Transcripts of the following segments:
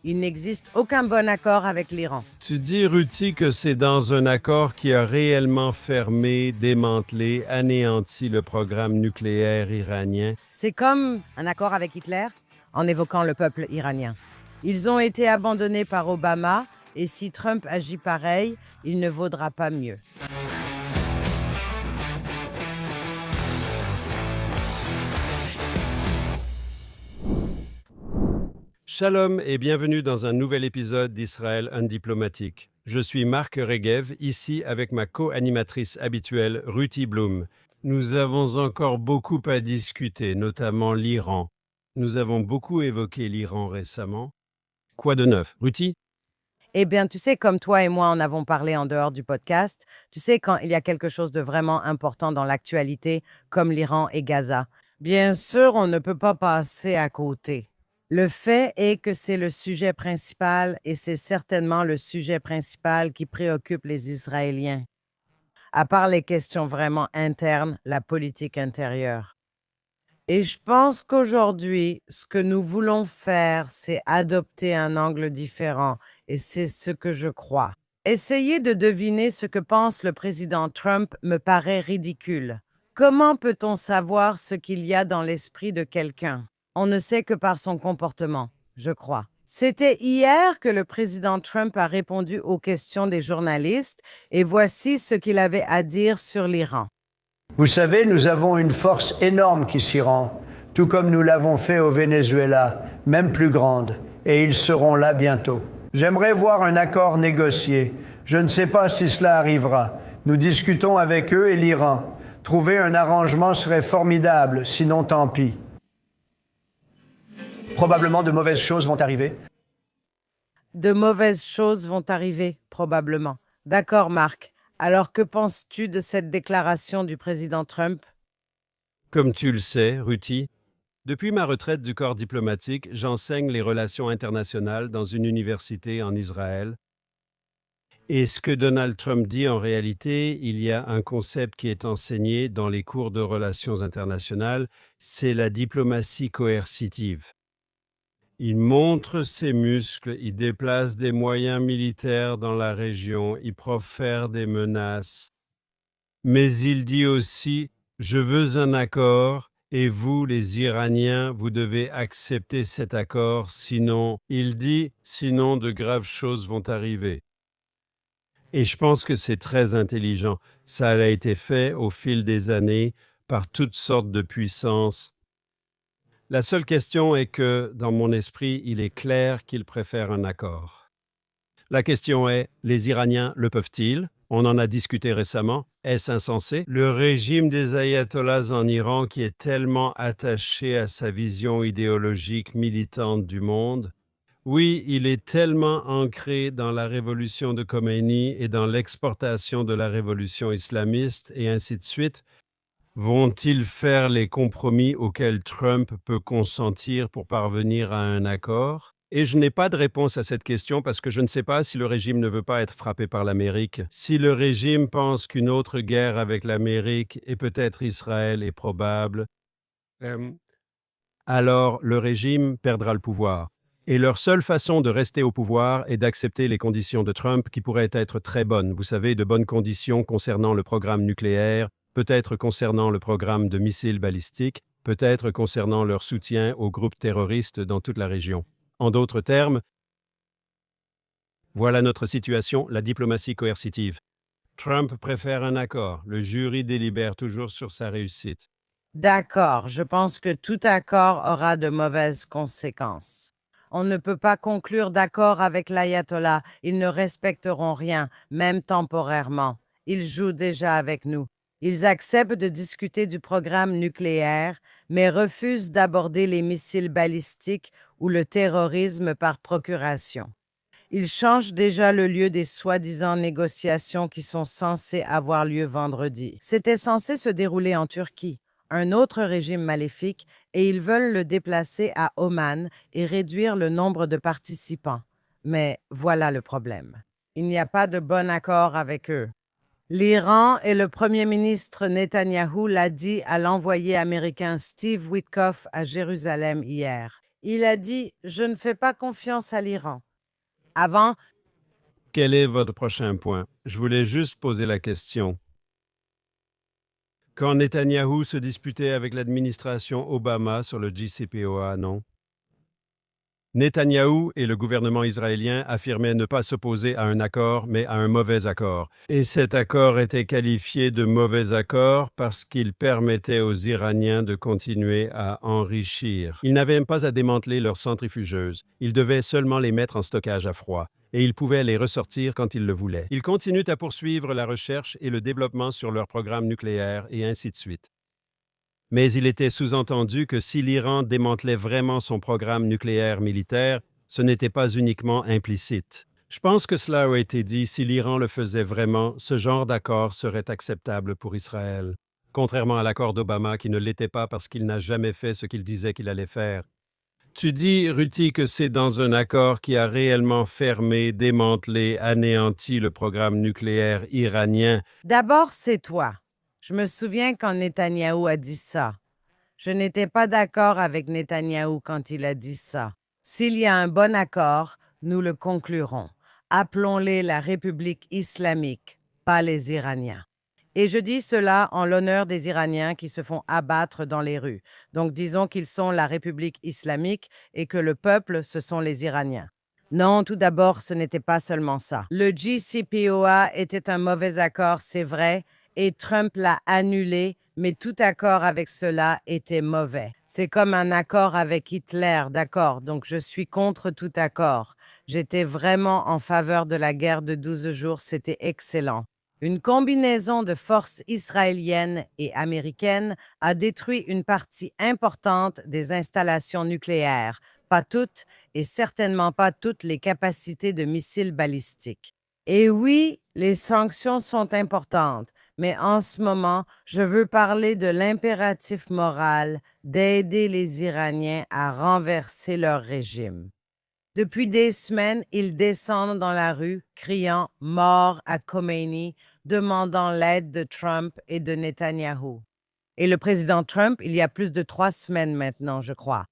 Il n'existe aucun bon accord avec l'Iran. Tu dis, Ruti, que c'est dans un accord qui a réellement fermé, démantelé, anéanti le programme nucléaire iranien. C'est comme un accord avec Hitler en évoquant le peuple iranien. Ils ont été abandonnés par Obama et si Trump agit pareil, il ne vaudra pas mieux. Shalom et bienvenue dans un nouvel épisode d'Israël Undiplomatique. Je suis Marc Regev, ici avec ma co-animatrice habituelle, Ruti Blum. Nous avons encore beaucoup à discuter, notamment l'Iran. Nous avons beaucoup évoqué l'Iran récemment. Quoi de neuf, Ruti? Eh bien, tu sais, comme toi et moi en avons parlé en dehors du podcast, tu sais, quand il y a quelque chose de vraiment important dans l'actualité, comme l'Iran et Gaza, bien sûr, on ne peut pas passer à côté. Le fait est que c'est le sujet principal et c'est certainement le sujet principal qui préoccupe les Israéliens. À part les questions vraiment internes, la politique intérieure. Et je pense qu'aujourd'hui, ce que nous voulons faire, c'est adopter un angle différent. Et c'est ce que je crois. Essayer de deviner ce que pense le président Trump me paraît ridicule. Comment peut-on savoir ce qu'il y a dans l'esprit de quelqu'un? On ne sait que par son comportement, je crois. C'était hier que le président Trump a répondu aux questions des journalistes et voici ce qu'il avait à dire sur l'Iran. Vous savez, nous avons une force énorme qui s'y rend, tout comme nous l'avons fait au Venezuela, même plus grande, et ils seront là bientôt. J'aimerais voir un accord négocié. Je ne sais pas si cela arrivera. Nous discutons avec eux et l'Iran. Trouver un arrangement serait formidable, sinon tant pis. Probablement de mauvaises choses vont arriver. De mauvaises choses vont arriver, probablement. D'accord, Marc. Alors que penses-tu de cette déclaration du président Trump? Comme tu le sais, Ruti, depuis ma retraite du corps diplomatique, j'enseigne les relations internationales dans une université en Israël. Et ce que Donald Trump dit en réalité, il y a un concept qui est enseigné dans les cours de relations internationales, c'est la diplomatie coercitive. Il montre ses muscles, il déplace des moyens militaires dans la région, il profère des menaces. Mais il dit aussi « Je veux un accord et vous, les Iraniens, vous devez accepter cet accord, sinon, il dit, sinon de graves choses vont arriver. » Et je pense que c'est très intelligent. Ça a été fait au fil des années par toutes sortes de puissances. La seule question est que, dans mon esprit, il est clair qu'il préfère un accord. La question est, les Iraniens le peuvent-ils? On en a discuté récemment. Est-ce insensé? Le régime des ayatollahs en Iran, qui est tellement attaché à sa vision idéologique militante du monde, oui, il est tellement ancré dans la révolution de Khomeini et dans l'exportation de la révolution islamiste et ainsi de suite. Vont-ils faire les compromis auxquels Trump peut consentir pour parvenir à un accord? Et je n'ai pas de réponse à cette question parce que je ne sais pas si le régime ne veut pas être frappé par l'Amérique. Si le régime pense qu'une autre guerre avec l'Amérique et peut-être Israël est probable, alors le régime perdra le pouvoir. Et leur seule façon de rester au pouvoir est d'accepter les conditions de Trump qui pourraient être très bonnes. Vous savez, de bonnes conditions concernant le programme nucléaire, peut-être concernant le programme de missiles balistiques, peut-être concernant leur soutien aux groupes terroristes dans toute la région. En d'autres termes, voilà notre situation, la diplomatie coercitive. Trump préfère un accord. Le jury délibère toujours sur sa réussite. D'accord, je pense que tout accord aura de mauvaises conséquences. On ne peut pas conclure d'accord avec l'ayatollah. Ils ne respecteront rien, même temporairement. Ils jouent déjà avec nous. Ils acceptent de discuter du programme nucléaire, mais refusent d'aborder les missiles balistiques ou le terrorisme par procuration. Ils changent déjà le lieu des soi-disant négociations qui sont censées avoir lieu vendredi. C'était censé se dérouler en Turquie, un autre régime maléfique, et ils veulent le déplacer à Oman et réduire le nombre de participants. Mais voilà le problème. Il n'y a pas de bon accord avec eux. L'Iran et le premier ministre Netanyahou l'a dit à l'envoyé américain Steve Witkoff à Jérusalem hier. Il a dit « Je ne fais pas confiance à l'Iran ». Avant, Quel est votre prochain point? Je voulais juste poser la question. Quand Netanyahou se disputait avec l'administration Obama sur le JCPOA, non? Netanyahou et le gouvernement israélien affirmaient ne pas s'opposer à un accord, mais à un mauvais accord. Et cet accord était qualifié de mauvais accord parce qu'il permettait aux Iraniens de continuer à enrichir. Ils n'avaient même pas à démanteler leurs centrifugeuses. Ils devaient seulement les mettre en stockage à froid. Et ils pouvaient les ressortir quand ils le voulaient. Ils continuent à poursuivre la recherche et le développement sur leur programme nucléaire et ainsi de suite. Mais il était sous-entendu que si l'Iran démantelait vraiment son programme nucléaire militaire, ce n'était pas uniquement implicite. Je pense que cela a été dit, si l'Iran le faisait vraiment, ce genre d'accord serait acceptable pour Israël. Contrairement à l'accord d'Obama qui ne l'était pas parce qu'il n'a jamais fait ce qu'il disait qu'il allait faire. Tu dis, Ruti, que c'est dans un accord qui a réellement fermé, démantelé, anéanti le programme nucléaire iranien. d'abord, c'est toi. Je me souviens quand Netanyahou a dit ça. Je n'étais pas d'accord avec Netanyahou quand il a dit ça. S'il y a un bon accord, nous le conclurons. Appelons-les la République islamique, pas les Iraniens. Et je dis cela en l'honneur des Iraniens qui se font abattre dans les rues. Donc disons qu'ils sont la République islamique et que le peuple, ce sont les Iraniens. Non, tout d'abord, ce n'était pas seulement ça. Le JCPOA était un mauvais accord, c'est vrai, et Trump l'a annulé, mais tout accord avec cela était mauvais. C'est comme un accord avec Hitler, d'accord, donc je suis contre tout accord. J'étais vraiment en faveur de la guerre de 12 jours, c'était excellent. Une combinaison de forces israéliennes et américaines a détruit une partie importante des installations nucléaires, pas toutes, et certainement pas toutes les capacités de missiles balistiques. Et oui, les sanctions sont importantes, mais en ce moment, je veux parler de l'impératif moral d'aider les Iraniens à renverser leur régime. Depuis des semaines, ils descendent dans la rue, criant « Mort à Khomeini », demandant l'aide de Trump et de Netanyahou. Et le président Trump, il y a plus de 3 semaines maintenant, je crois.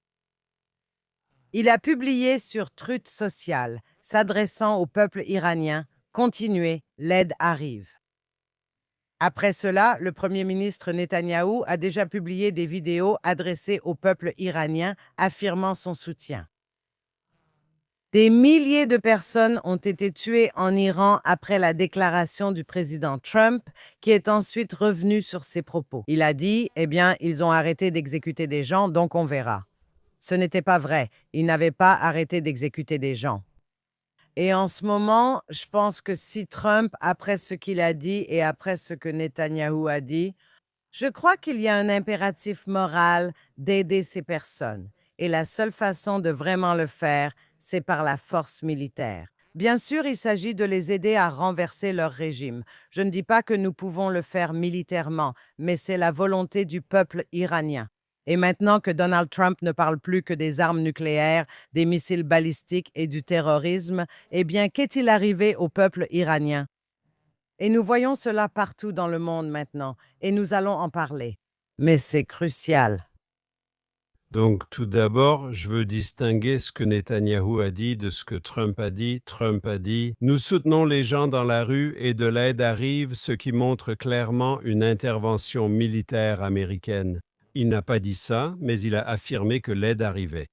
Il a publié sur Truth Social, s'adressant au peuple iranien, « Continuez, l'aide arrive ». Après cela, le premier ministre Netanyahou a déjà publié des vidéos adressées au peuple iranien, affirmant son soutien. Des milliers de personnes ont été tuées en Iran après la déclaration du président Trump, qui est ensuite revenu sur ses propos. Il a dit, eh bien, ils ont arrêté d'exécuter des gens, donc on verra. Ce n'était pas vrai. Ils n'avaient pas arrêté d'exécuter des gens. Et en ce moment, je pense que si Trump, après ce qu'il a dit et après ce que Netanyahou a dit, je crois qu'il y a un impératif moral d'aider ces personnes. Et la seule façon de vraiment le faire, c'est par la force militaire. Bien sûr, il s'agit de les aider à renverser leur régime. Je ne dis pas que nous pouvons le faire militairement, mais c'est la volonté du peuple iranien. Et maintenant que Donald Trump ne parle plus que des armes nucléaires, des missiles balistiques et du terrorisme, eh bien, qu'est-il arrivé au peuple iranien? Et nous voyons cela partout dans le monde maintenant, et nous allons en parler. Mais c'est crucial. Donc, tout d'abord, je veux distinguer ce que Netanyahou a dit de ce que Trump a dit. Trump a dit « Nous soutenons les gens dans la rue et de l'aide arrive », ce qui montre clairement une intervention militaire américaine. Il n'a pas dit ça, mais il a affirmé que l'aide arrivait.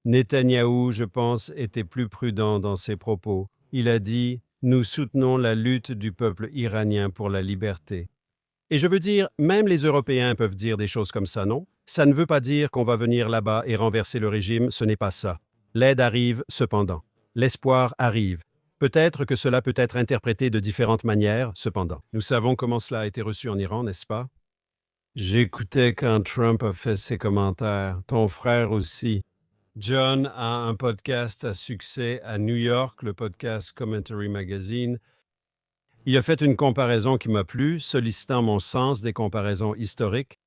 Netanyahou, je pense, était plus prudent dans ses propos. Il a dit « Nous soutenons la lutte du peuple iranien pour la liberté ». Et je veux dire, même les Européens peuvent dire des choses comme ça, non? Ça ne veut pas dire qu'on va venir là-bas et renverser le régime, ce n'est pas ça. L'aide arrive cependant. L'espoir arrive. Peut-être que cela peut être interprété de différentes manières, cependant. Nous savons comment cela a été reçu en Iran, n'est-ce pas? J'écoutais quand Trump a fait ses commentaires. Ton frère aussi. John a un podcast à succès à New York, le podcast Commentary Magazine. Il a fait une comparaison qui m'a plu, sollicitant mon sens des comparaisons historiques.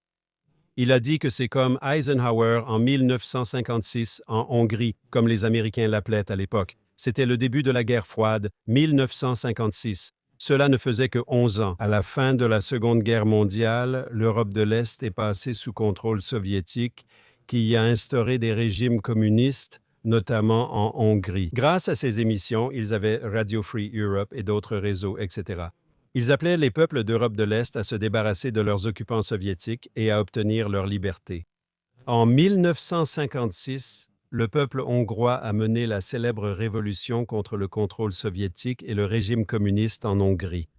Il a dit que c'est comme Eisenhower en 1956 en Hongrie, comme les Américains l'appelaient à l'époque. C'était le début de la guerre froide, 1956. Cela ne faisait que 11 ans. À la fin de la Seconde Guerre mondiale, l'Europe de l'Est est passée sous contrôle soviétique, qui a instauré des régimes communistes, notamment en Hongrie. Grâce à ces émissions, ils avaient Radio Free Europe et d'autres réseaux, etc. Ils appelaient les peuples d'Europe de l'Est à se débarrasser de leurs occupants soviétiques et à obtenir leur liberté. En 1956, le peuple hongrois a mené la célèbre révolution contre le contrôle soviétique et le régime communiste en Hongrie.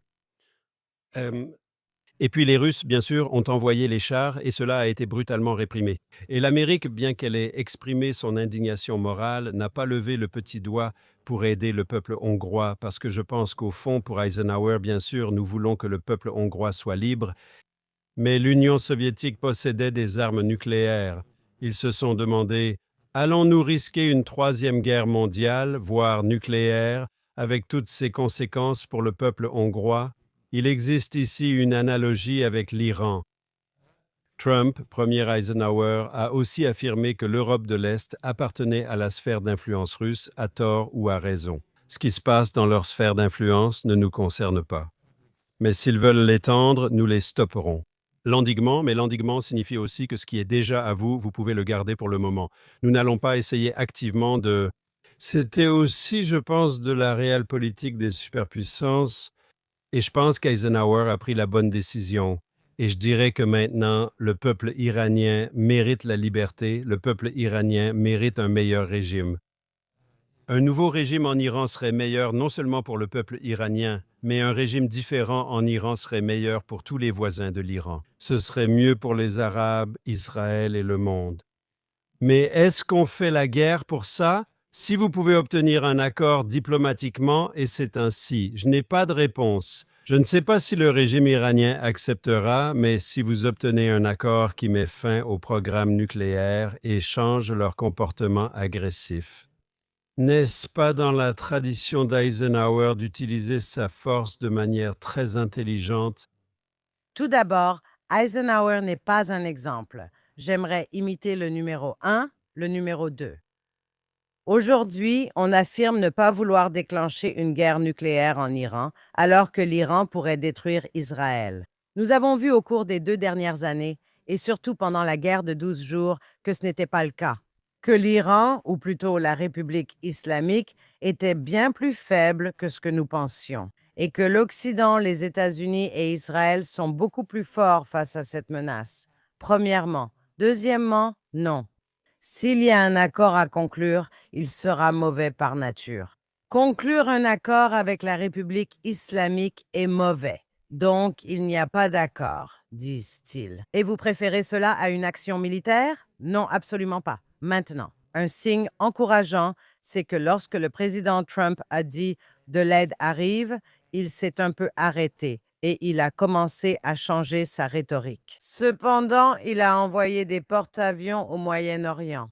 Et puis les Russes, bien sûr, ont envoyé les chars et cela a été brutalement réprimé. Et l'Amérique, bien qu'elle ait exprimé son indignation morale, n'a pas levé le petit doigt pour aider le peuple hongrois, parce que je pense qu'au fond, pour Eisenhower, bien sûr, nous voulons que le peuple hongrois soit libre, mais l'Union soviétique possédait des armes nucléaires. Ils se sont demandé, allons-nous risquer une troisième guerre mondiale, voire nucléaire, avec toutes ses conséquences pour le peuple hongrois? Il existe ici une analogie avec l'Iran. Trump, premier Eisenhower, a aussi affirmé que l'Europe de l'Est appartenait à la sphère d'influence russe, à tort ou à raison. Ce qui se passe dans leur sphère d'influence ne nous concerne pas. Mais s'ils veulent l'étendre, nous les stopperons. L'endiguement, mais l'endiguement signifie aussi que ce qui est déjà à vous, vous pouvez le garder pour le moment. Nous n'allons pas essayer activement de... C'était aussi, je pense, de la réelle politique des superpuissances. Et je pense qu'Eisenhower a pris la bonne décision. Et je dirais que maintenant, le peuple iranien mérite la liberté, le peuple iranien mérite un meilleur régime. Un nouveau régime en Iran serait meilleur non seulement pour le peuple iranien, mais un régime différent en Iran serait meilleur pour tous les voisins de l'Iran. Ce serait mieux pour les Arabes, Israël et le monde. Mais est-ce qu'on fait la guerre pour ça? Si vous pouvez obtenir un accord diplomatiquement, et c'est ainsi, je n'ai pas de réponse. Je ne sais pas si le régime iranien acceptera, mais si vous obtenez un accord qui met fin au programme nucléaire et change leur comportement agressif. N'est-ce pas dans la tradition d'Eisenhower d'utiliser sa force de manière très intelligente? Tout d'abord, Eisenhower n'est pas un exemple. J'aimerais imiter le numéro 1, le numéro 2. Aujourd'hui, on affirme ne pas vouloir déclencher une guerre nucléaire en Iran, alors que l'Iran pourrait détruire Israël. Nous avons vu au cours des 2 dernières années, et surtout pendant la guerre de 12 jours, que ce n'était pas le cas. Que l'Iran, ou plutôt la République islamique, était bien plus faible que ce que nous pensions, et que l'Occident, les États-Unis et Israël sont beaucoup plus forts face à cette menace. Premièrement. Deuxièmement, non. S'il y a un accord à conclure, il sera mauvais par nature. Conclure un accord avec la République islamique est mauvais. Donc, il n'y a pas d'accord, disent-ils. Et vous préférez cela à une action militaire? Non, absolument pas. Maintenant, un signe encourageant, c'est que lorsque le président Trump a dit « de l'aide arrive », il s'est un peu arrêté et il a commencé à changer sa rhétorique. Cependant, il a envoyé des porte-avions au Moyen-Orient.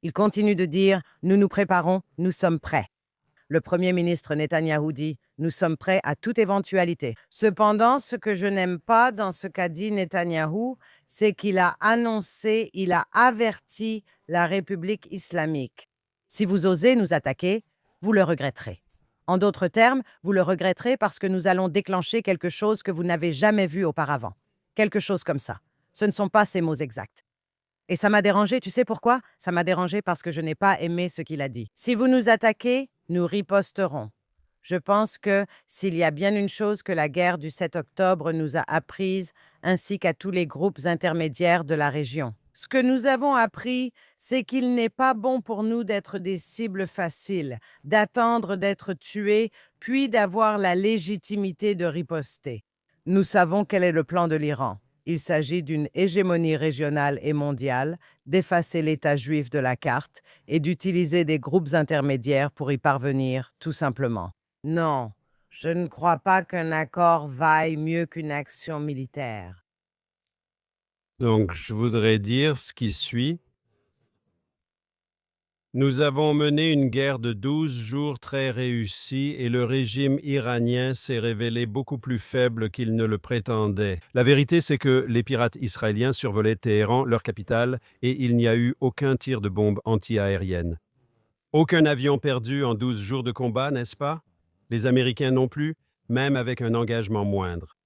Il continue de dire « nous nous préparons, nous sommes prêts ». Le premier ministre Netanyahou dit « nous sommes prêts à toute éventualité ». Cependant, ce que je n'aime pas dans ce qu'a dit Netanyahou, c'est qu'il a annoncé, il a averti la République islamique. Si vous osez nous attaquer, vous le regretterez. En d'autres termes, vous le regretterez parce que nous allons déclencher quelque chose que vous n'avez jamais vu auparavant. Quelque chose comme ça. Ce ne sont pas ces mots exacts. Et ça m'a dérangé, tu sais pourquoi? Ça m'a dérangé parce que je n'ai pas aimé ce qu'il a dit. Si vous nous attaquez, nous riposterons. Je pense que s'il y a bien une chose que la guerre du 7 octobre nous a apprise, ainsi qu'à tous les groupes intermédiaires de la région, ce que nous avons appris, c'est qu'il n'est pas bon pour nous d'être des cibles faciles, d'attendre d'être tués, puis d'avoir la légitimité de riposter. Nous savons quel est le plan de l'Iran. Il s'agit d'une hégémonie régionale et mondiale, d'effacer l'État juif de la carte et d'utiliser des groupes intermédiaires pour y parvenir, tout simplement. Non, je ne crois pas qu'un accord vaille mieux qu'une action militaire. Donc, je voudrais dire ce qui suit. Nous avons mené une guerre de 12 jours très réussie et le régime iranien s'est révélé beaucoup plus faible qu'il ne le prétendait. La vérité, c'est que les pirates israéliens survolaient Téhéran, leur capitale, et il n'y a eu aucun tir de bombe anti-aérienne. Aucun avion perdu en 12 jours de combat, n'est-ce pas? Les Américains non plus, même avec un engagement moindre.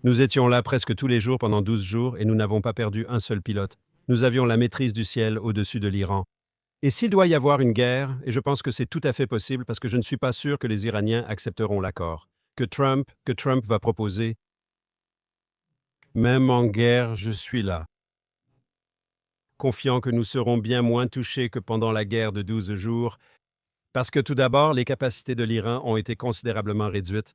Nous étions là presque tous les jours pendant 12 jours et nous n'avons pas perdu un seul pilote. nous avions la maîtrise du ciel au-dessus de l'Iran. Et s'il doit y avoir une guerre, et je pense que c'est tout à fait possible parce que je ne suis pas sûr que les Iraniens accepteront l'accord, que Trump va proposer, même en guerre, je suis là, confiant que nous serons bien moins touchés que pendant la guerre de 12 jours, parce que tout d'abord, les capacités de l'Iran ont été considérablement réduites.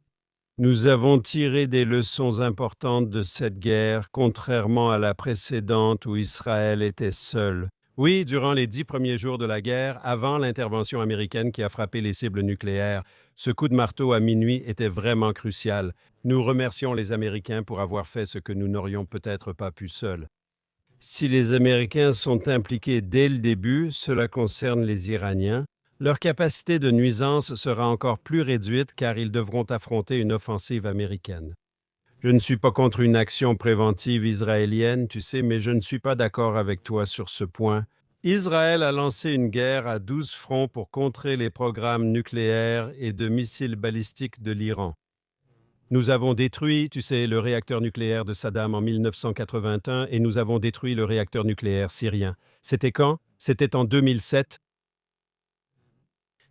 Nous avons tiré des leçons importantes de cette guerre, contrairement à la précédente où Israël était seul. Oui, durant les 10 premiers jours de la guerre, avant l'intervention américaine qui a frappé les cibles nucléaires, ce coup de marteau à minuit était vraiment crucial. Nous remercions les Américains pour avoir fait ce que nous n'aurions peut-être pas pu seuls. Si les Américains sont impliqués dès le début, cela concerne les Iraniens. Leur capacité de nuisance sera encore plus réduite car ils devront affronter une offensive américaine. Je ne suis pas contre une action préventive israélienne, tu sais, mais je ne suis pas d'accord avec toi sur ce point. Israël a lancé une guerre à 12 fronts pour contrer les programmes nucléaires et de missiles balistiques de l'Iran. Nous avons détruit, tu sais, le réacteur nucléaire de Saddam en 1981 et nous avons détruit le réacteur nucléaire syrien. C'était quand? C'était en 2007.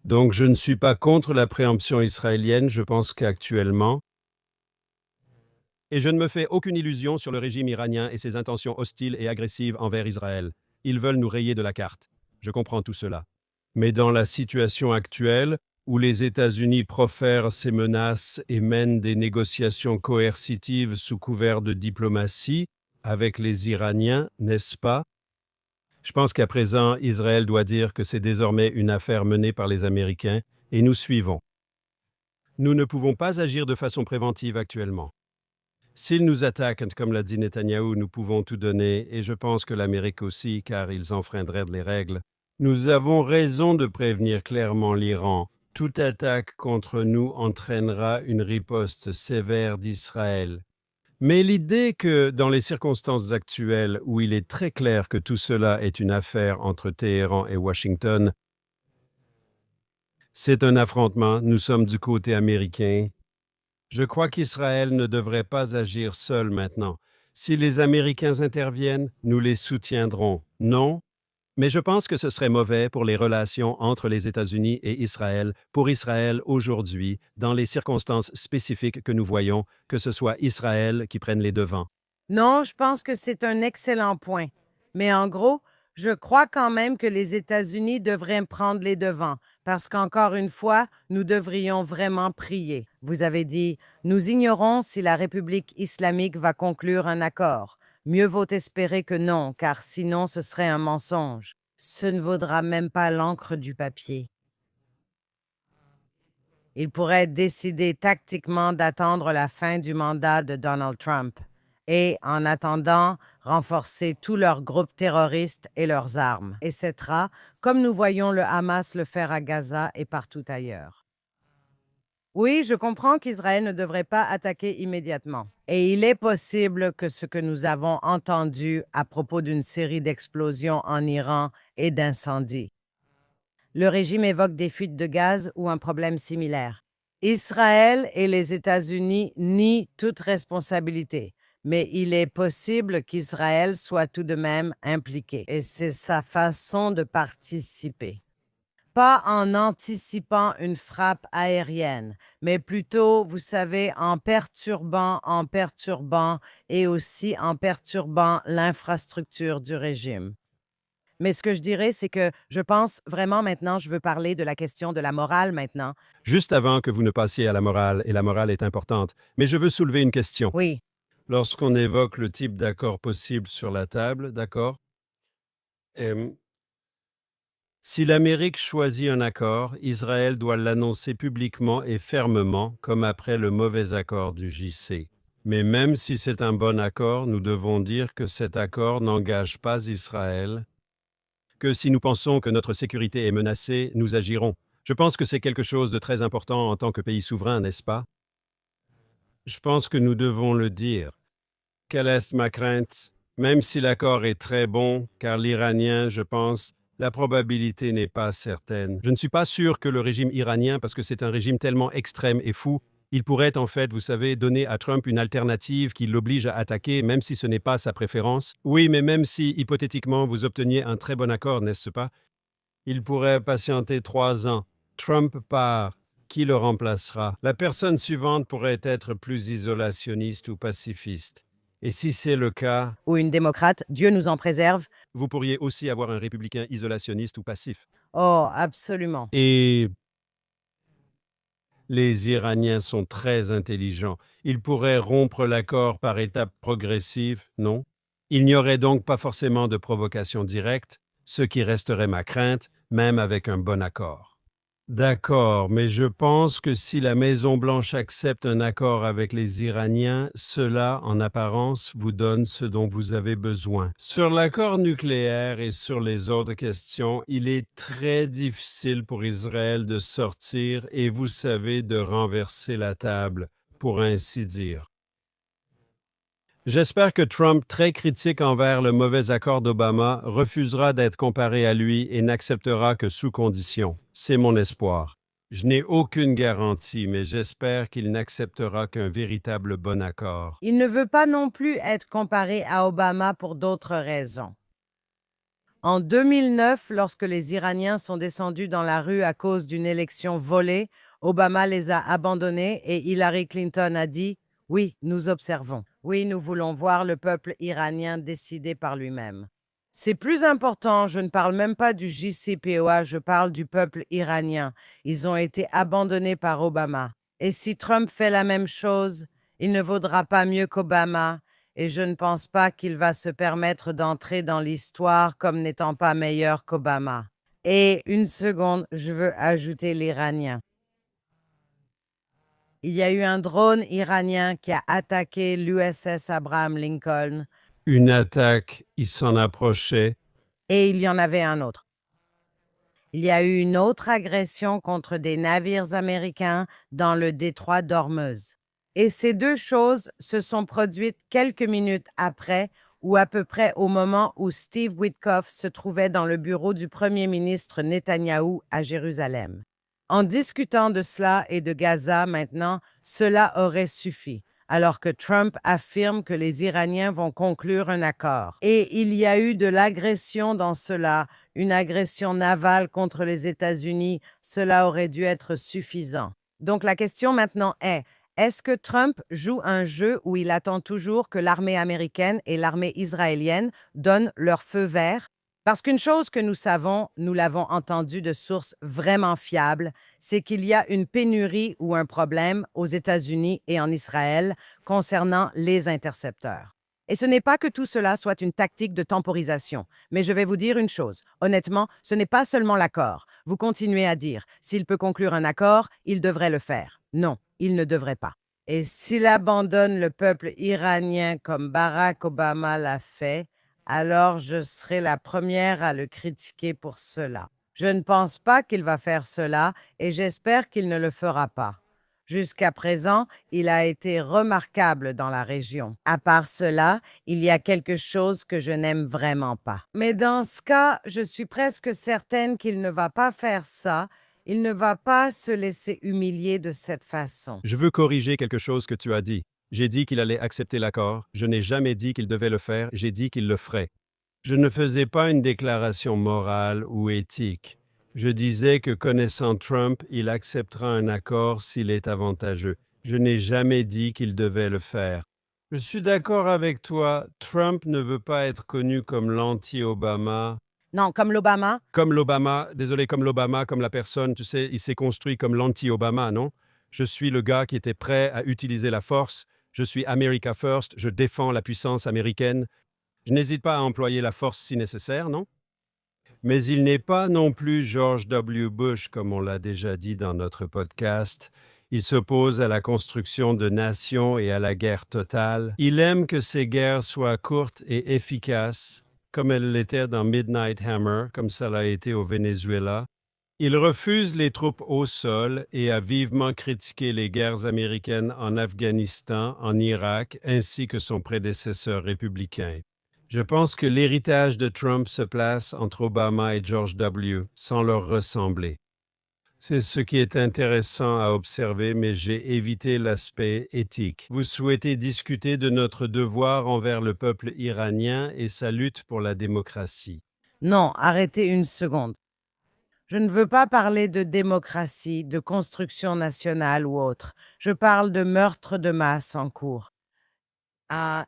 Donc je ne suis pas contre la préemption israélienne, je pense qu'actuellement, et je ne me fais aucune illusion sur le régime iranien et ses intentions hostiles et agressives envers Israël. Ils veulent nous rayer de la carte. Je comprends tout cela. Mais dans la situation actuelle, où les États-Unis profèrent ces menaces et mènent des négociations coercitives sous couvert de diplomatie avec les Iraniens, n'est-ce pas? Je pense qu'à présent, Israël doit dire que c'est désormais une affaire menée par les Américains et nous suivons. Nous ne pouvons pas agir de façon préventive actuellement. S'ils nous attaquent, comme l'a dit Netanyahou, nous pouvons tout donner, et je pense que l'Amérique aussi, car ils enfreindraient les règles. Nous avons raison de prévenir clairement l'Iran. Toute attaque contre nous entraînera une riposte sévère d'Israël. Mais l'idée que, dans les circonstances actuelles où il est très clair que tout cela est une affaire entre Téhéran et Washington, c'est un affrontement, nous sommes du côté américain. Je crois qu'Israël ne devrait pas agir seul maintenant. Si les Américains interviennent, nous les soutiendrons. Non? Mais je pense que ce serait mauvais pour les relations entre les États-Unis et Israël, pour Israël aujourd'hui, dans les circonstances spécifiques que nous voyons, que ce soit Israël qui prenne les devants. Non, je pense que c'est un excellent point. Mais en gros, je crois quand même que les États-Unis devraient prendre les devants, parce qu'encore une fois, nous devrions vraiment prier. Vous avez dit, nous ignorons si la République islamique va conclure un accord. Mieux vaut espérer que non, car sinon ce serait un mensonge. Ce ne vaudra même pas l'encre du papier. Ils pourraient décider tactiquement d'attendre la fin du mandat de Donald Trump et, en attendant, renforcer tous leurs groupes terroristes et leurs armes, etc., comme nous voyons le Hamas le faire à Gaza et partout ailleurs. Oui, je comprends qu'Israël ne devrait pas attaquer immédiatement. Et il est possible que ce que nous avons entendu à propos d'une série d'explosions en Iran et d'incendies. Le régime évoque des fuites de gaz ou un problème similaire. Israël et les États-Unis nient toute responsabilité, mais il est possible qu'Israël soit tout de même impliqué, et c'est sa façon de participer. Pas en anticipant une frappe aérienne, mais plutôt, vous savez, en perturbant, et aussi en perturbant l'infrastructure du régime. Mais ce que je dirais, c'est que je pense vraiment maintenant, je veux parler de la question de la morale maintenant. Juste avant que vous ne passiez à la morale, et la morale est importante, mais je veux soulever une question. Oui, Lorsqu'on évoque le type d'accord possible sur la table, d'accord? Si l'Amérique choisit un accord, Israël doit l'annoncer publiquement et fermement, comme après le mauvais accord du JC. Mais même si c'est un bon accord, nous devons dire que cet accord n'engage pas Israël, que si nous pensons que notre sécurité est menacée, nous agirons. Je pense que c'est quelque chose de très important en tant que pays souverain, n'est-ce pas? Je pense que nous devons le dire. Quelle est ma crainte? Même si l'accord est très bon, car l'Iranien, je pense, la probabilité n'est pas certaine. Je ne suis pas sûr que le régime iranien, parce que c'est un régime tellement extrême et fou, Il pourrait en fait, vous savez, donner à Trump une alternative qui l'oblige à attaquer, même si ce n'est pas sa préférence. Oui, mais même si, hypothétiquement, vous obteniez un très bon accord, n'est-ce pas? Il pourrait patienter 3 ans. Trump part. Qui le remplacera? La personne suivante pourrait être plus isolationniste ou pacifiste. Et si c'est le cas, Ou une démocrate, Dieu nous en préserve. vous pourriez aussi avoir un républicain isolationniste ou passif. Oh, absolument. Et les Iraniens sont très intelligents. Ils pourraient rompre l'accord par étapes progressives, non? Il n'y aurait donc pas forcément de provocation directe, ce qui resterait ma crainte, même avec un bon accord. D'accord, mais je pense que si la Maison-Blanche accepte un accord avec les Iraniens, cela, en apparence, vous donne ce dont vous avez besoin. Sur l'accord nucléaire et sur les autres questions, il est très difficile pour Israël de sortir et, vous savez, de renverser la table, pour ainsi dire. J'espère que Trump, très critique envers le mauvais accord d'Obama, refusera d'être comparé à lui et n'acceptera que sous condition. C'est mon espoir. Je n'ai aucune garantie, mais j'espère qu'il n'acceptera qu'un véritable bon accord. Il ne veut pas non plus être comparé à Obama pour d'autres raisons. En 2009, lorsque les Iraniens sont descendus dans la rue à cause d'une élection volée, Obama les a abandonnés et Hillary Clinton a dit « Oui, nous observons. Oui, nous voulons voir le peuple iranien décider par lui-même. » C'est plus important, je ne parle même pas du JCPOA, je parle du peuple iranien. Ils ont été abandonnés par Obama. Et si Trump fait la même chose, il ne vaudra pas mieux qu'Obama, et je ne pense pas qu'il va se permettre d'entrer dans l'histoire comme n'étant pas meilleur qu'Obama. Et une seconde, je veux ajouter l'Iranien. Il y a eu un drone iranien qui a attaqué l'USS Abraham Lincoln. Une attaque, il s'en approchait. Et il y en avait un autre. Il y a eu une autre agression contre des navires américains dans le détroit d'Ormuz. Et ces deux choses se sont produites quelques minutes après, ou à peu près au moment où Steve Witkoff se trouvait dans le bureau du premier ministre Netanyahou à Jérusalem. En discutant de cela et de Gaza maintenant, cela aurait suffi, alors que Trump affirme que les Iraniens vont conclure un accord. Et il y a eu de l'agression dans cela, une agression navale contre les États-Unis, cela aurait dû être suffisant. Donc la question maintenant est-ce que Trump joue un jeu où il attend toujours que l'armée américaine et l'armée israélienne donnent leur feu vert? Parce qu'une chose que nous savons, nous l'avons entendu de sources vraiment fiables, c'est qu'il y a une pénurie ou un problème aux États-Unis et en Israël concernant les intercepteurs. Et ce n'est pas que tout cela soit une tactique de temporisation, mais je vais vous dire une chose. Honnêtement, ce n'est pas seulement l'accord. Vous continuez à dire, s'il peut conclure un accord, il devrait le faire. Non, il ne devrait pas. Et s'il abandonne le peuple iranien comme Barack Obama l'a fait, alors je serai la première à le critiquer pour cela. Je ne pense pas qu'il va faire cela et j'espère qu'il ne le fera pas. Jusqu'à présent, il a été remarquable dans la région. À part cela, il y a quelque chose que je n'aime vraiment pas. Mais dans ce cas, je suis presque certaine qu'il ne va pas faire ça. Il ne va pas se laisser humilier de cette façon. Je veux corriger quelque chose que tu as dit. J'ai dit qu'il allait accepter l'accord. Je n'ai jamais dit qu'il devait le faire. J'ai dit qu'il le ferait. Je ne faisais pas une déclaration morale ou éthique. Je disais que connaissant Trump, il acceptera un accord s'il est avantageux. Je n'ai jamais dit qu'il devait le faire. Je suis d'accord avec toi. Trump ne veut pas être connu comme l'anti-Obama. Non, comme l'Obama. Comme l'Obama, désolé, comme l'Obama, comme la personne, tu sais, il s'est construit comme l'anti-Obama, non? Je suis le gars qui était prêt à utiliser la force. Je suis America First, je défends la puissance américaine. Je n'hésite pas à employer la force si nécessaire, non? Mais il n'est pas non plus George W. Bush, comme on l'a déjà dit dans notre podcast. Il s'oppose à la construction de nations et à la guerre totale. Il aime que ces guerres soient courtes et efficaces, comme elles l'étaient dans Midnight Hammer, comme ça l'a été au Venezuela. Il refuse les troupes au sol et a vivement critiqué les guerres américaines en Afghanistan, en Irak, ainsi que son prédécesseur républicain. Je pense que l'héritage de Trump se place entre Obama et George W., sans leur ressembler. C'est ce qui est intéressant à observer, mais j'ai évité l'aspect éthique. Vous souhaitez discuter de notre devoir envers le peuple iranien et sa lutte pour la démocratie. Non, arrêtez une seconde. Je ne veux pas parler de démocratie, de construction nationale ou autre. Je parle de meurtre de masse en cours. Ah,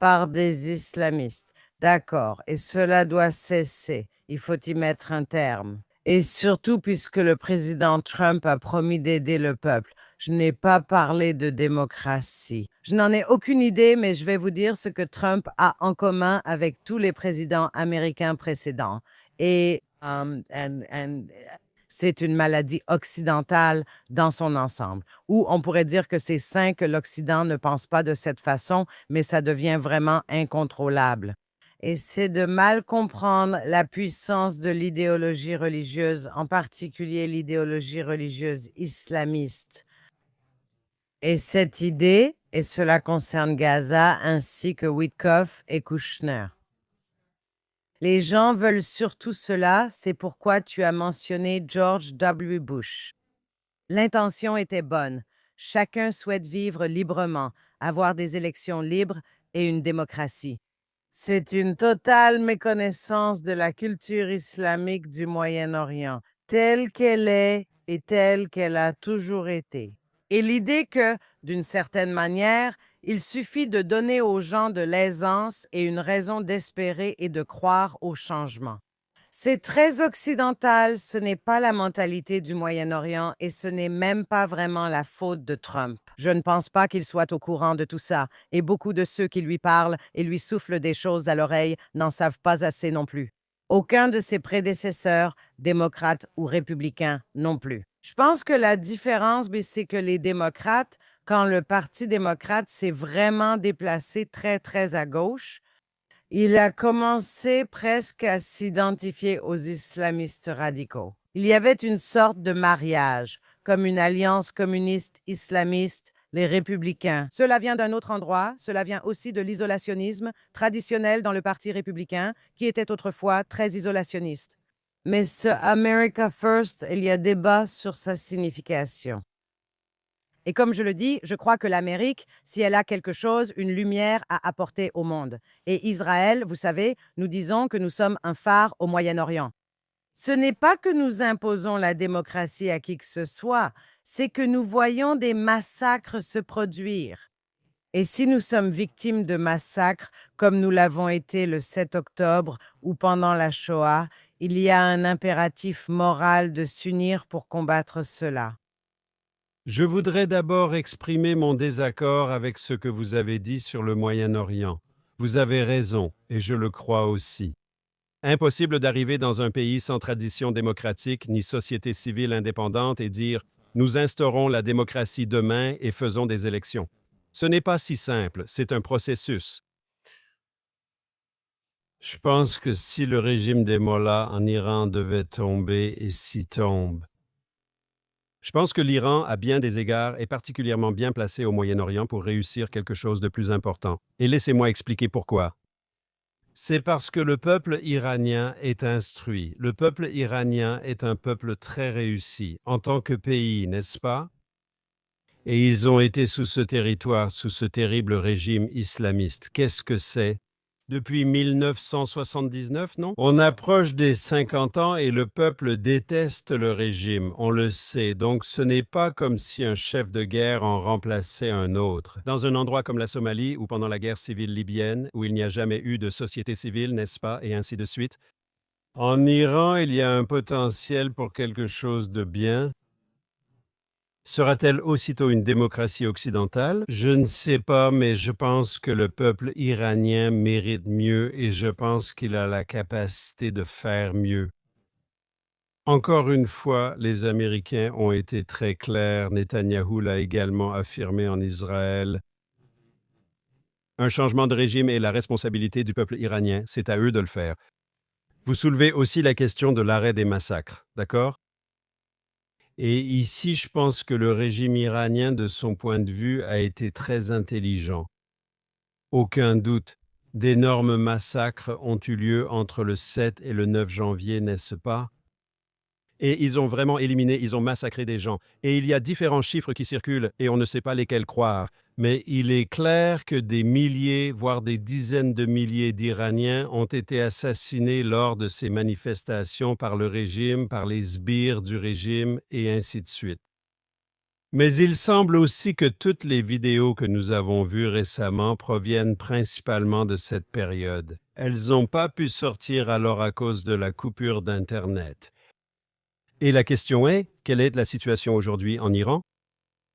par des islamistes. D'accord, et cela doit cesser. Il faut y mettre un terme. Et surtout puisque le président Trump a promis d'aider le peuple. Je n'ai pas parlé de démocratie. Je n'en ai aucune idée, mais je vais vous dire ce que Trump a en commun avec tous les présidents américains précédents. Et c'est une maladie occidentale dans son ensemble. Ou on pourrait dire que c'est sain que l'Occident ne pense pas de cette façon, mais ça devient vraiment incontrôlable. Et c'est de mal comprendre la puissance de l'idéologie religieuse, en particulier l'idéologie religieuse islamiste. Et cette idée, et cela concerne Gaza ainsi que Witkoff et Kushner. Les gens veulent surtout cela, c'est pourquoi tu as mentionné George W. Bush. L'intention était bonne. Chacun souhaite vivre librement, avoir des élections libres et une démocratie. C'est une totale méconnaissance de la culture islamique du Moyen-Orient, telle qu'elle est et telle qu'elle a toujours été. Et l'idée que, d'une certaine manière, il suffit de donner aux gens de l'aisance et une raison d'espérer et de croire au changement. C'est très occidental, ce n'est pas la mentalité du Moyen-Orient et ce n'est même pas vraiment la faute de Trump. Je ne pense pas qu'il soit au courant de tout ça et beaucoup de ceux qui lui parlent et lui soufflent des choses à l'oreille n'en savent pas assez non plus. Aucun de ses prédécesseurs, démocrates ou républicains non plus. Je pense que la différence, c'est que les démocrates, quand le Parti démocrate s'est vraiment déplacé très, très à gauche, il a commencé presque à s'identifier aux islamistes radicaux. Il y avait une sorte de mariage, comme une alliance communiste islamiste, les républicains. Cela vient d'un autre endroit, cela vient aussi de l'isolationnisme traditionnel dans le Parti républicain, qui était autrefois très isolationniste. Mais ce America First, il y a débat sur sa signification. Et comme je le dis, je crois que l'Amérique, si elle a quelque chose, une lumière à apporter au monde. Et Israël, vous savez, nous disons que nous sommes un phare au Moyen-Orient. Ce n'est pas que nous imposons la démocratie à qui que ce soit, c'est que nous voyons des massacres se produire. Et si nous sommes victimes de massacres, comme nous l'avons été le 7 octobre ou pendant la Shoah, il y a un impératif moral de s'unir pour combattre cela. Je voudrais d'abord exprimer mon désaccord avec ce que vous avez dit sur le Moyen-Orient. Vous avez raison, et je le crois aussi. Impossible d'arriver dans un pays sans tradition démocratique ni société civile indépendante et dire « nous instaurons la démocratie demain et faisons des élections ». Ce n'est pas si simple, c'est un processus. Je pense que si le régime des mollahs en Iran devait tomber et s'y tombe, je pense que l'Iran, à bien des égards, est particulièrement bien placé au Moyen-Orient pour réussir quelque chose de plus important. Et laissez-moi expliquer pourquoi. C'est parce que le peuple iranien est instruit. Le peuple iranien est un peuple très réussi en tant que pays, n'est-ce pas? Et ils ont été sous ce territoire, sous ce terrible régime islamiste. Qu'est-ce que c'est? Depuis 1979, non? On approche des 50 ans et le peuple déteste le régime, on le sait. Donc ce n'est pas comme si un chef de guerre en remplaçait un autre. Dans un endroit comme la Somalie ou pendant la guerre civile libyenne, où il n'y a jamais eu de société civile, n'est-ce pas? Et ainsi de suite. En Iran, il y a un potentiel pour quelque chose de bien. Sera-t-elle aussitôt une démocratie occidentale? Je ne sais pas, mais je pense que le peuple iranien mérite mieux et je pense qu'il a la capacité de faire mieux. Encore une fois, les Américains ont été très clairs. Netanyahou l'a également affirmé en Israël. Un changement de régime est la responsabilité du peuple iranien. C'est à eux de le faire. Vous soulevez aussi la question de l'arrêt des massacres, d'accord? Et ici, je pense que le régime iranien, de son point de vue, a été très intelligent. Aucun doute, d'énormes massacres ont eu lieu entre le 7 et le 9 janvier, n'est-ce pas? Et ils ont vraiment éliminé, ils ont massacré des gens. Et il y a différents chiffres qui circulent et on ne sait pas lesquels croire. Mais il est clair que des milliers, voire des dizaines de milliers d'Iraniens ont été assassinés lors de ces manifestations par le régime, par les sbires du régime et ainsi de suite. Mais il semble aussi que toutes les vidéos que nous avons vues récemment proviennent principalement de cette période. Elles n'ont pas pu sortir alors à cause de la coupure d'Internet. Et la question est, quelle est la situation aujourd'hui en Iran?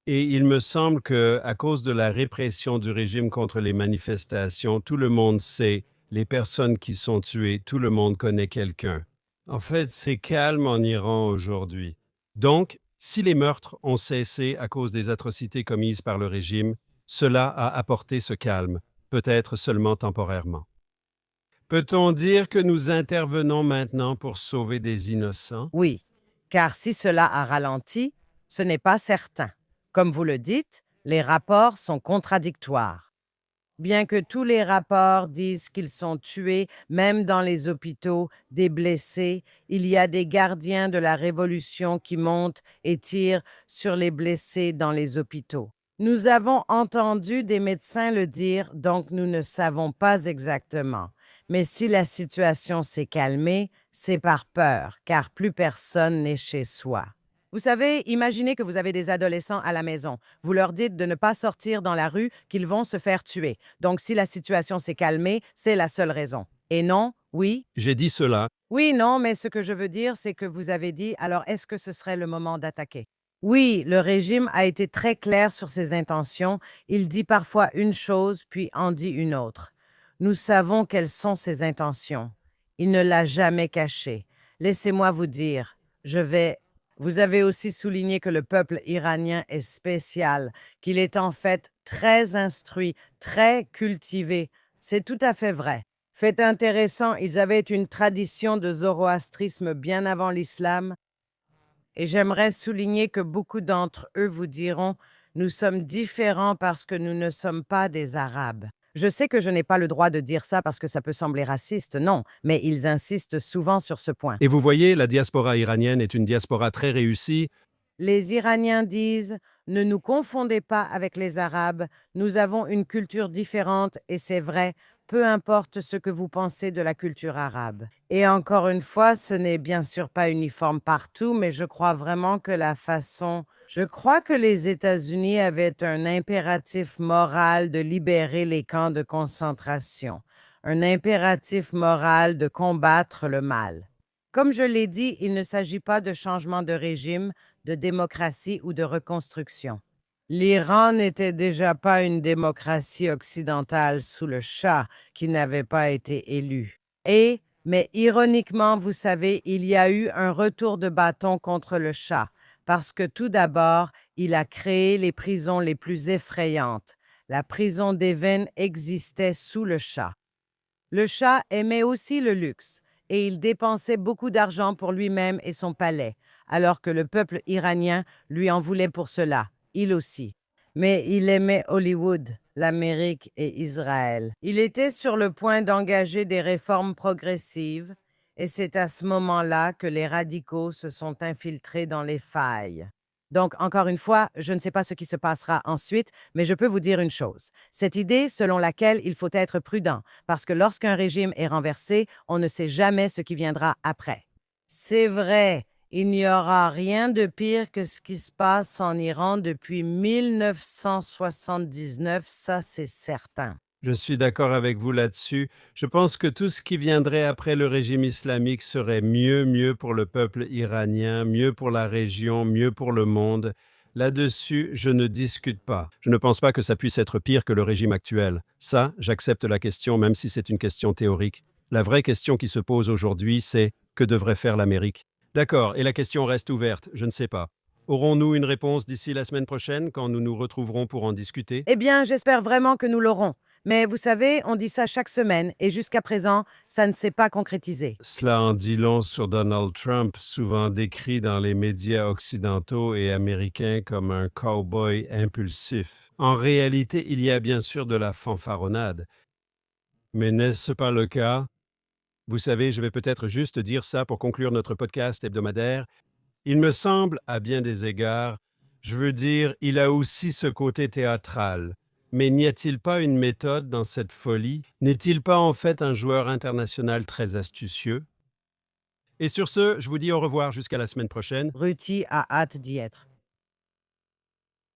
Et il me semble que, à cause de la répression du régime contre les manifestations, tout le monde sait les personnes qui sont tuées, tout le monde connaît quelqu'un. En fait, c'est calme en Iran aujourd'hui. Donc, si les meurtres ont cessé à cause des atrocités commises par le régime, cela a apporté ce calme, peut-être seulement temporairement. Peut-on dire que nous intervenons maintenant pour sauver des innocents? Oui, car si cela a ralenti, ce n'est pas certain. Comme vous le dites, les rapports sont contradictoires. Bien que tous les rapports disent qu'ils sont tués, même dans les hôpitaux, des blessés, il y a des gardiens de la révolution qui montent et tirent sur les blessés dans les hôpitaux. Nous avons entendu des médecins le dire, donc nous ne savons pas exactement. Mais si la situation s'est calmée, c'est par peur, car plus personne n'est chez soi. Vous savez, imaginez que vous avez des adolescents à la maison. Vous leur dites de ne pas sortir dans la rue, qu'ils vont se faire tuer. Donc, si la situation s'est calmée, c'est la seule raison. Et non, oui? J'ai dit cela. Oui, non, mais ce que je veux dire, c'est que vous avez dit, alors est-ce que ce serait le moment d'attaquer? Oui, le régime a été très clair sur ses intentions. Il dit parfois une chose, puis en dit une autre. Nous savons quelles sont ses intentions. Il ne l'a jamais caché. Laissez-moi vous dire, Vous avez aussi souligné que le peuple iranien est spécial, qu'il est en fait très instruit, très cultivé. C'est tout à fait vrai. Fait intéressant, ils avaient une tradition de zoroastrisme bien avant l'islam, et j'aimerais souligner que beaucoup d'entre eux vous diront, nous sommes différents parce que nous ne sommes pas des Arabes. Je sais que je n'ai pas le droit de dire ça parce que ça peut sembler raciste, non, mais ils insistent souvent sur ce point. Et vous voyez, la diaspora iranienne est une diaspora très réussie. Les Iraniens disent, ne nous confondez pas avec les Arabes, nous avons une culture différente et c'est vrai, peu importe ce que vous pensez de la culture arabe. Et encore une fois, ce n'est bien sûr pas uniforme partout, mais je crois vraiment que Je crois que les États-Unis avaient un impératif moral de libérer les camps de concentration, un impératif moral de combattre le mal. Comme je l'ai dit, il ne s'agit pas de changement de régime, de démocratie ou de reconstruction. L'Iran n'était déjà pas une démocratie occidentale sous le Shah qui n'avait pas été élu. Mais ironiquement, vous savez, il y a eu un retour de bâton contre le Shah, parce que tout d'abord, il a créé les prisons les plus effrayantes. La prison d'Evin existait sous le Shah. Le Shah aimait aussi le luxe et il dépensait beaucoup d'argent pour lui-même et son palais, alors que le peuple iranien lui en voulait pour cela, il aussi. Mais il aimait Hollywood, l'Amérique et Israël. Il était sur le point d'engager des réformes progressives, et c'est à ce moment-là que les radicaux se sont infiltrés dans les failles. Donc, encore une fois, je ne sais pas ce qui se passera ensuite, mais je peux vous dire une chose. Cette idée selon laquelle il faut être prudent, parce que lorsqu'un régime est renversé, on ne sait jamais ce qui viendra après. C'est vrai, il n'y aura rien de pire que ce qui se passe en Iran depuis 1979, ça c'est certain. Je suis d'accord avec vous là-dessus. Je pense que tout ce qui viendrait après le régime islamique serait mieux pour le peuple iranien, mieux pour la région, mieux pour le monde. Là-dessus, je ne discute pas. Je ne pense pas que ça puisse être pire que le régime actuel. Ça, j'accepte la question, même si c'est une question théorique. La vraie question qui se pose aujourd'hui, c'est que devrait faire l'Amérique? D'accord, et la question reste ouverte, je ne sais pas. Aurons-nous une réponse d'ici la semaine prochaine, quand nous nous retrouverons pour en discuter? Eh bien, j'espère vraiment que nous l'aurons. Mais vous savez, on dit ça chaque semaine et jusqu'à présent, ça ne s'est pas concrétisé. Cela en dit long sur Donald Trump, souvent décrit dans les médias occidentaux et américains comme un cow-boy impulsif. En réalité, il y a bien sûr de la fanfaronnade. Mais n'est-ce pas le cas? Vous savez, je vais peut-être juste dire ça pour conclure notre podcast hebdomadaire. Il me semble, à bien des égards, je veux dire, il a aussi ce côté théâtral. Mais n'y a-t-il pas une méthode dans cette folie? N'est-il pas en fait un joueur international très astucieux? Et sur ce, je vous dis au revoir jusqu'à la semaine prochaine. Ruti a hâte d'y être.